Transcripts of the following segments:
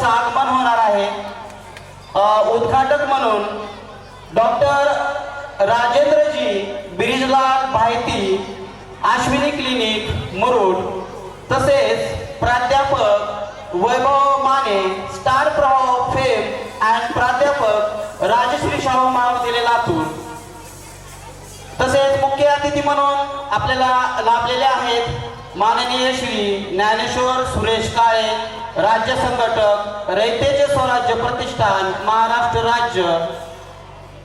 त्यांचं आगमन होणार आहे। उद्घाटक म्हणून डॉक्टर राजेंद्रजी बिरिजलाल भायती, अश्विनी क्लिनिक मुरुड, तसेच प्राध्यापक वैभव माने, स्टार प्रभाव फेम अँड प्राध्यापक राजश्री शाहू महाविद्यालय लातूर। तसेच मुख्य अतिथी म्हणून आपल्याला लाभलेले आहेत माननीय श्री ज्ञानेश्वर सुरेश काळे, राज्य संघटक, रयतेचे स्वराज्य प्रतिष्ठान महाराष्ट्र राज्य।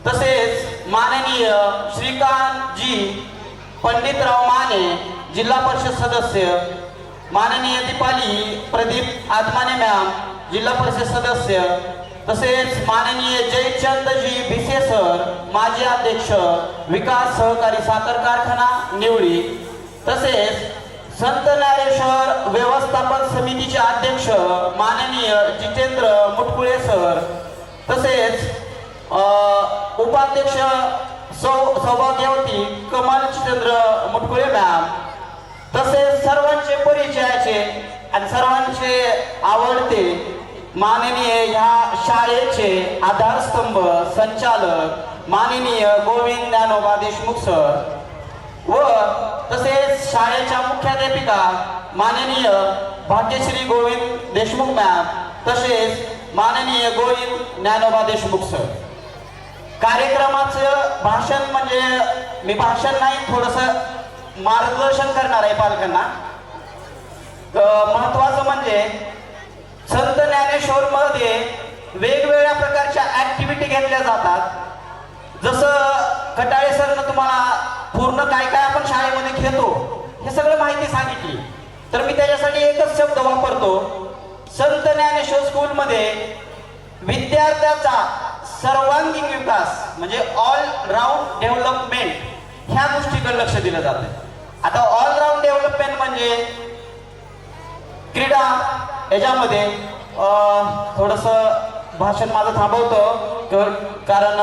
तसेच माननीय श्रीकांत जी पंडितराव माने, जिल्हा परिषद सदस्य, माननीय दीपाली प्रदीप आत्माने मॅम, जिल्हा परिषद सदस्य। तसेच माननीय जयचंदजी भिसे सर, माजी अध्यक्ष, विकास सहकारी साखर कारखाना निवळी। तसेच संत ज्ञानेश्वर व्यवस्थापन समितीचे अध्यक्ष माननीय जितेंद्र मुटकुळे सर, तसेच उपाध्यक्ष सौभाग्यवती कमल जितेंद्र मुटकुळे मॅम। तसेच सर्वांचे परिचयाचे आणि सर्वांचे आवडते माननीय ह्या शाळेचे आधारस्तंभ संचालक माननीय गोविंद ज्ञानोबा देशमुख सर व तसेच शाळेच्या मुख्याध्यापिका माननीय भाग्यश्री गोविंद देशमुख मॅम, तसेच माननीय गोविंद ज्ञानोबा देशमुख सर। कार्यक्रमाचं भाषण म्हणजे मी भाषण नाही, थोडंसं मार्गदर्शन करणार आहे पालकांना। महत्वाचं म्हणजे संत ज्ञानेश्वर मध्ये वेगवेगळ्या प्रकारच्या ऍक्टिव्हिटी घेतल्या जातात। जसं कटाळे सरनं तुम्हाला पूर्ण काय काय आपण शाळेमध्ये घेतो हे सगळं माहिती सांगितली, तर मी त्याच्यासाठी एकच शब्द वापरतो। संत ज्ञानेश्वर स्कूल मध्ये विद्यार्थ्याचा सर्वांगीण विकास म्हणजे ऑल राऊंड डेव्हलपमेंट ह्या गोष्टीकडे लक्ष दिलं जातं। आता ऑल राऊंड डेव्हलपमेंट म्हणजे क्रीडा, याच्यामध्ये थोडंसं भाषण माझं थांबवतो कारण